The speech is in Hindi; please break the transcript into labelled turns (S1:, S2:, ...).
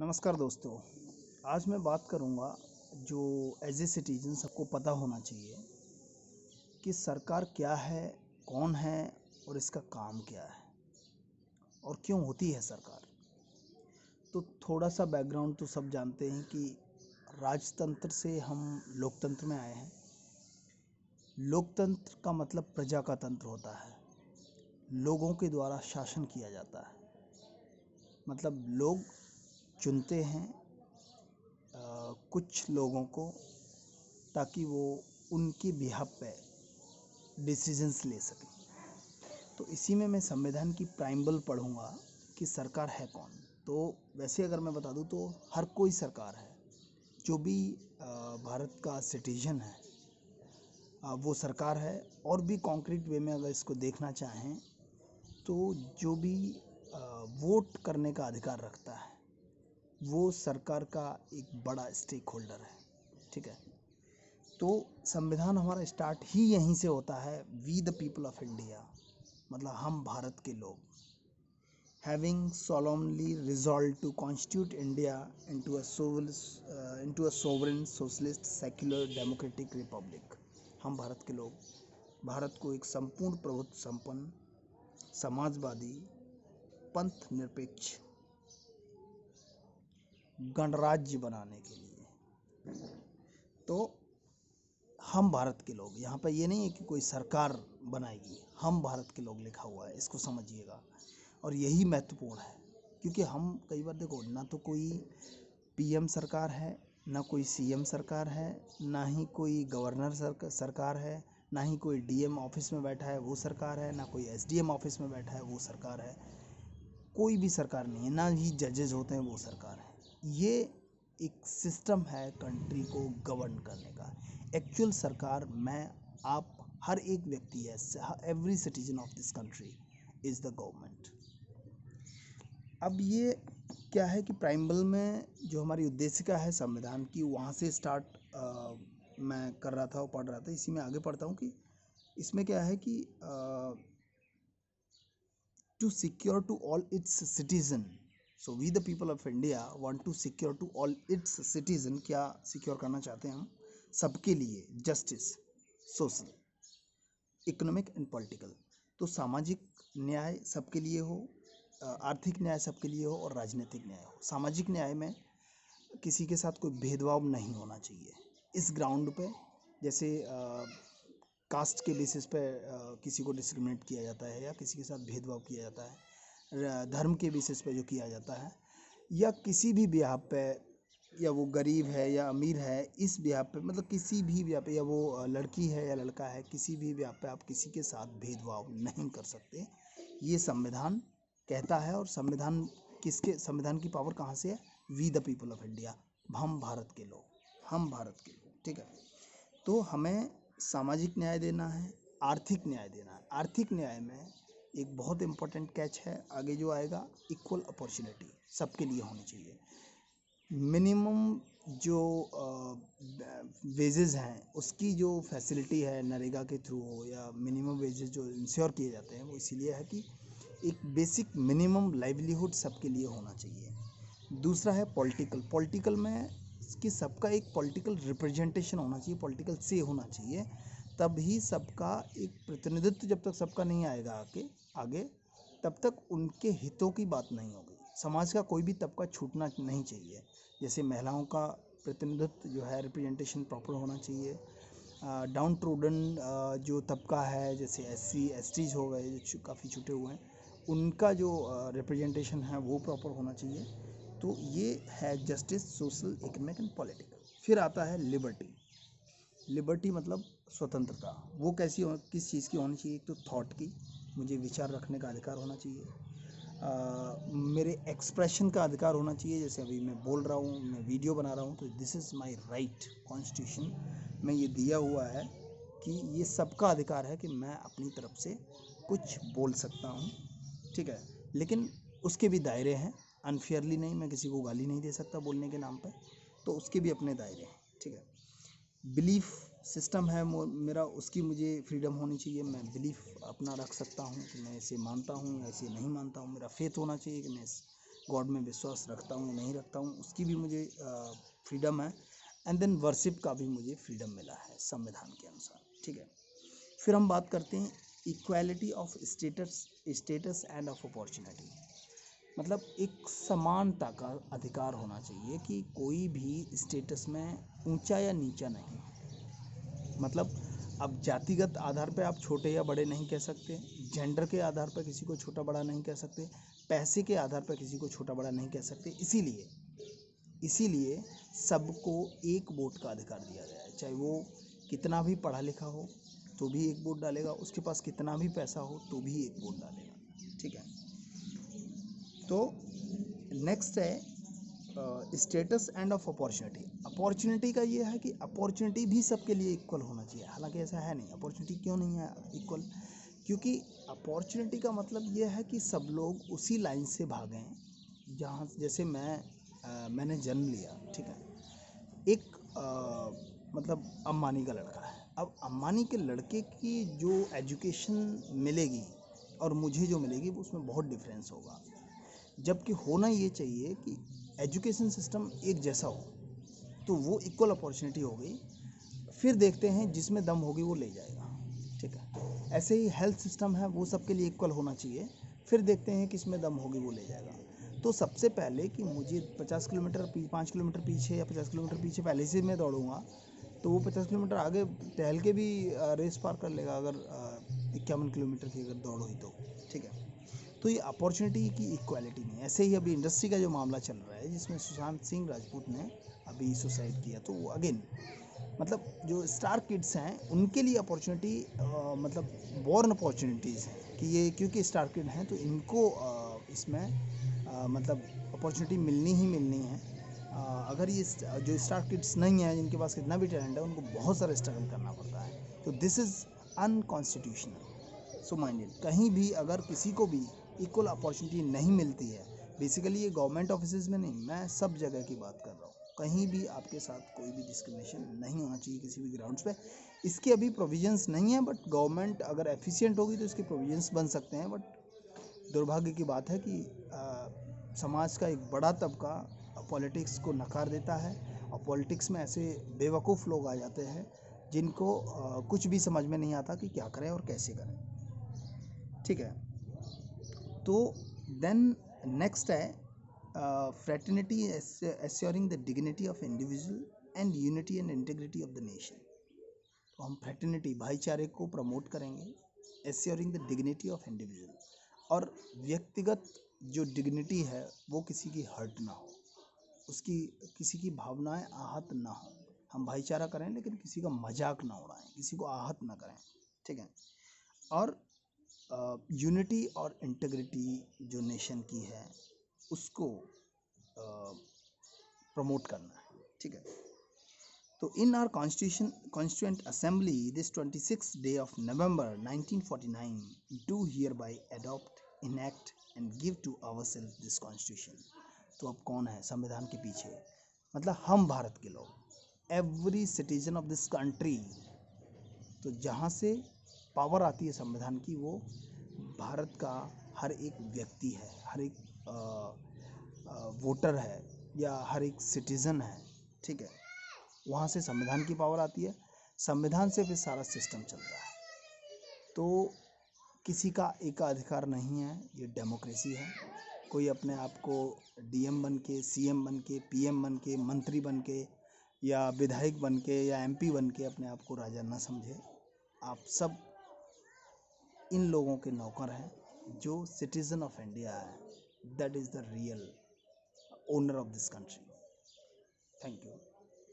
S1: नमस्कार दोस्तों। आज मैं बात करूंगा जो एज ए सिटीजन सबको पता होना चाहिए कि सरकार क्या है, कौन है और इसका काम क्या है और क्यों होती है सरकार। तो थोड़ा सा बैकग्राउंड तो सब जानते हैं कि राजतंत्र से हम लोकतंत्र में आए हैं। लोकतंत्र का मतलब प्रजा का तंत्र होता है, लोगों के द्वारा शासन किया जाता है। मतलब लोग चुनते हैं कुछ लोगों को ताकि वो उनके बिहाफ पे डिसीजंस ले सकें। तो इसी में मैं संविधान की प्राइम्बल पढ़ूंगा कि सरकार है कौन। तो वैसे अगर मैं बता दूं तो हर कोई सरकार है, जो भी भारत का सिटीजन है वो सरकार है। और भी कॉन्क्रीट वे में अगर इसको देखना चाहें तो जो भी वोट करने का अधिकार रखता है वो सरकार का एक बड़ा स्टेक होल्डर है। ठीक है, तो संविधान हमारा स्टार्ट ही यहीं से होता है, we the people of India, मतलब हम भारत के लोग। Having solemnly resolved to constitute India into a sovereign socialist secular democratic republic। हम भारत के लोग भारत को एक संपूर्ण प्रभुत्व संपन्न समाजवादी पंथ निरपेक्ष गणराज्य बनाने के लिए, तो हम भारत के लोग, यहाँ पर ये नहीं है कि कोई सरकार बनाएगी, हम भारत के लोग लिखा हुआ है, इसको समझिएगा। और यही महत्वपूर्ण है क्योंकि हम कई बार देखो, ना तो कोई पीएम सरकार है, ना कोई सीएम सरकार है, ना ही कोई गवर्नर सरकार है, ना ही कोई डीएम ऑफिस में बैठा है वो सरकार है, ना कोई एसडीएम ऑफिस में बैठा है वो सरकार है। कोई भी सरकार नहीं है, ना ही जजेस होते हैं वो सरकार है। ये एक सिस्टम है कंट्री को गवर्न करने का। एक्चुअल सरकार मैं, आप, हर एक व्यक्ति है, every citizen of this country is the government. अब ये क्या है कि प्राइम्बल में जो हमारी उद्देशिका है संविधान की, वहाँ से स्टार्ट मैं कर रहा था और पढ़ रहा था। इसी में आगे पढ़ता हूँ कि इसमें क्या है कि to secure to all its citizen, so we the people of India want to secure to all its citizen। क्या सिक्योर करना चाहते हैं हम? सबके लिए justice, social, economic and political. तो सामाजिक न्याय सबके लिए हो, आर्थिक न्याय सबके लिए हो और राजनीतिक न्याय हो। सामाजिक न्याय में किसी के साथ कोई भेदभाव नहीं होना चाहिए। इस ग्राउंड पे जैसे कास्ट के बेसिस पे किसी को डिस्क्रिमिनेट किया जाता है या किसी के साथ भेदभाव किया जाता है, धर्म के बेसिस पे जो किया जाता है, या किसी भी बिहार पे, या वो गरीब है या अमीर है, इस बिहार पे, मतलब किसी भी बिहार पे, या वो लड़की है या लड़का है, किसी भी बिहार पे आप किसी के साथ भेदभाव नहीं कर सकते। ये संविधान कहता है। और संविधान की पावर कहाँ से है? We the people of India, हम भारत के लोग, हम भारत के लोग। ठीक है, तो हमें सामाजिक न्याय देना है, आर्थिक न्याय देना है। आर्थिक न्याय में एक बहुत इम्पोर्टेंट कैच है, आगे जो आएगा, इक्वल अपॉर्चुनिटी सबके लिए होनी चाहिए। मिनिमम जो वेजेस हैं उसकी जो फैसिलिटी है नरेगा के थ्रू हो, या मिनिमम वेजेस जो इंश्योर किए जाते हैं, वो इसीलिए है कि एक बेसिक मिनिमम लाइवलीहुड सबके लिए होना चाहिए। दूसरा है पॉलिटिकल में कि सबका एक पॉलिटिकल रिप्रेजेंटेशन होना चाहिए, पॉलिटिकल से होना चाहिए। तभी सबका एक प्रतिनिधित्व, जब तक सबका नहीं आएगा आगे तब तक उनके हितों की बात नहीं होगी। समाज का कोई भी तबका छूटना नहीं चाहिए। जैसे महिलाओं का प्रतिनिधित्व जो है, रिप्रेजेंटेशन प्रॉपर होना चाहिए। डाउन ट्रोडन जो तबका है, जैसे SC STs हो गए जो काफ़ी छूटे हुए हैं, उनका जो रिप्रेजेंटेशन है वो प्रॉपर होना चाहिए। तो ये है justice, social, economic and political. फिर आता है लिबर्टी मतलब स्वतंत्रता। वो किस चीज़ की होनी चाहिए? एक तो थॉट की, मुझे विचार रखने का अधिकार होना चाहिए, मेरे एक्सप्रेशन का अधिकार होना चाहिए। जैसे अभी मैं बोल रहा हूँ, मैं वीडियो बना रहा हूँ, तो this is my right, constitution में ये दिया हुआ है कि ये सबका अधिकार है कि मैं अपनी तरफ से कुछ बोल सकता हूँ। ठीक है, लेकिन उसके भी दायरे हैं, अनफेयरली नहीं, मैं किसी को गाली नहीं दे सकता बोलने के नाम पर, तो उसके भी अपने दायरे हैं। ठीक है, बिलीफ सिस्टम है मेरा, उसकी मुझे फ्रीडम होनी चाहिए। मैं बिलीफ अपना रख सकता हूँ कि मैं इसे मानता हूँ या इसे नहीं मानता हूँ। मेरा फेथ होना चाहिए कि मैं गॉड में विश्वास रखता हूँ या नहीं रखता हूँ, उसकी भी मुझे फ्रीडम है। एंड देन वर्शिप का भी मुझे फ्रीडम मिला है संविधान के अनुसार, ठीक है। फिर हम बात करते हैं equality of status end of opportunity. मतलब एक समानता का अधिकार होना चाहिए कि कोई भी स्टेटस में ऊंचा या नीचा नहीं। मतलब अब जातिगत आधार पे आप छोटे या बड़े नहीं कह सकते, जेंडर के आधार पर किसी को छोटा बड़ा नहीं कह सकते, पैसे के आधार पर किसी को छोटा बड़ा नहीं कह सकते। इसीलिए सबको एक वोट का अधिकार दिया गया है। चाहे वो कितना भी पढ़ा लिखा हो तो भी एक वोट डालेगा, उसके पास कितना भी पैसा हो तो भी एक वोट डालेगा, ठीक है। तो नेक्स्ट है status end of opportunity. Opportunity का ये है कि अपॉर्चुनिटी भी सबके लिए इक्वल होना चाहिए। हालांकि ऐसा है नहीं। अपॉर्चुनिटी क्यों नहीं है इक्वल? क्योंकि अपॉर्चुनिटी का मतलब ये है कि सब लोग उसी लाइन से भागें जहाँ, जैसे मैंने जन्म लिया, ठीक है। एक मतलब अंबानी का लड़का है। अब अंबानी के लड़के की जो एजुकेशन मिलेगी और मुझे जो मिलेगी उसमें बहुत डिफरेंस होगा। जबकि होना ये चाहिए कि एजुकेशन सिस्टम एक जैसा हो, तो वो इक्वल अपॉर्चुनिटी हो गई। फिर देखते हैं जिसमें दम होगी वो ले जाएगा, ठीक है। ऐसे ही हेल्थ सिस्टम है, वो सबके लिए इक्वल होना चाहिए। फिर देखते हैं किसमें दम होगी वो ले जाएगा। तो सबसे पहले कि मुझे 50 किलोमीटर 5 किलोमीटर पीछे या 50 किलोमीटर पीछे पहले से मैं दौड़ूंगा, तो वो 50 किलोमीटर आगे टहल के भी रेस पार कर लेगा, अगर 51 किलोमीटर की अगर दौड़ हुई तो, ठीक है। तो ये अपॉर्चुनिटी की इक्वालिटी नहीं है। ऐसे ही अभी इंडस्ट्री का जो मामला चल रहा है जिसमें सुशांत सिंह राजपूत ने अभी सुसाइड किया, तो वो अगेन मतलब जो स्टार किड्स हैं उनके लिए अपॉर्चुनिटी मतलब बॉर्न अपॉर्चुनिटीज़ हैं कि ये क्योंकि स्टार किड हैं तो इनको इसमें मतलब अपॉर्चुनिटी मिलनी ही मिलनी है। अगर ये जो स्टार किड्स नहीं हैं, जिनके पास कितना भी टैलेंट है, उनको बहुत सारा स्ट्रगल करना पड़ता है। तो this is unconstitutional. So minded, कहीं भी अगर किसी को भी इक्वल अपॉर्चुनिटी नहीं मिलती है, बेसिकली ये गवर्नमेंट ऑफिसेज में नहीं, मैं सब जगह की बात कर रहा हूँ, कहीं भी आपके साथ कोई भी डिस्क्रिमिनेशन नहीं होना चाहिए किसी भी ग्राउंड्स पे। इसके अभी प्रोविजंस नहीं है, बट गवर्नमेंट अगर एफिशिएंट होगी तो इसके प्रोविजंस बन सकते हैं। बट दुर्भाग्य की बात है कि समाज का एक बड़ा तबका पॉलिटिक्स को नकार देता है, और पॉलिटिक्स में ऐसे बेवकूफ़ लोग आ जाते हैं जिनको कुछ भी समझ में नहीं आता कि क्या करें और कैसे करें, ठीक है। तो देन नेक्स्ट है fraternity assuring the dignity of individual and unity and integrity of the nation. तो हम फ्रेटर्निटी, भाईचारे को प्रमोट करेंगे, assuring the dignity of individual, और व्यक्तिगत जो डिग्निटी है वो किसी की हर्ट ना हो, उसकी किसी की भावनाएं आहत ना हो। हम भाईचारा करें लेकिन किसी का मजाक ना उड़ाएं, किसी को आहत ना करें, ठीक है। और यूनिटी और इंटीग्रिटी जो नेशन की है उसको प्रमोट करना है, ठीक है। तो in our constituent assembly this 26th day of November 1949 do hereby adopt, enact and give to ourselves this constitution। तो अब कौन है संविधान के पीछे? मतलब हम भारत के लोग, every citizen of this country. तो जहाँ से पावर आती है संविधान की, वो भारत का हर एक व्यक्ति है, हर एक वोटर है या हर एक सिटीज़न है, ठीक है। वहाँ से संविधान की पावर आती है, संविधान से फिर सारा सिस्टम चलता है। तो किसी का एकाधिकार नहीं है, ये डेमोक्रेसी है। कोई अपने आप को डीएम बन के, सीएम बन के, पीएम बन के, मंत्री बन के या विधायक बन के या एमपी बन के अपने आप को राजा ना समझे। आप सब इन लोगों के नौकर हैं जो सिटीजन ऑफ इंडिया है, that is the real owner of this country. Thank you.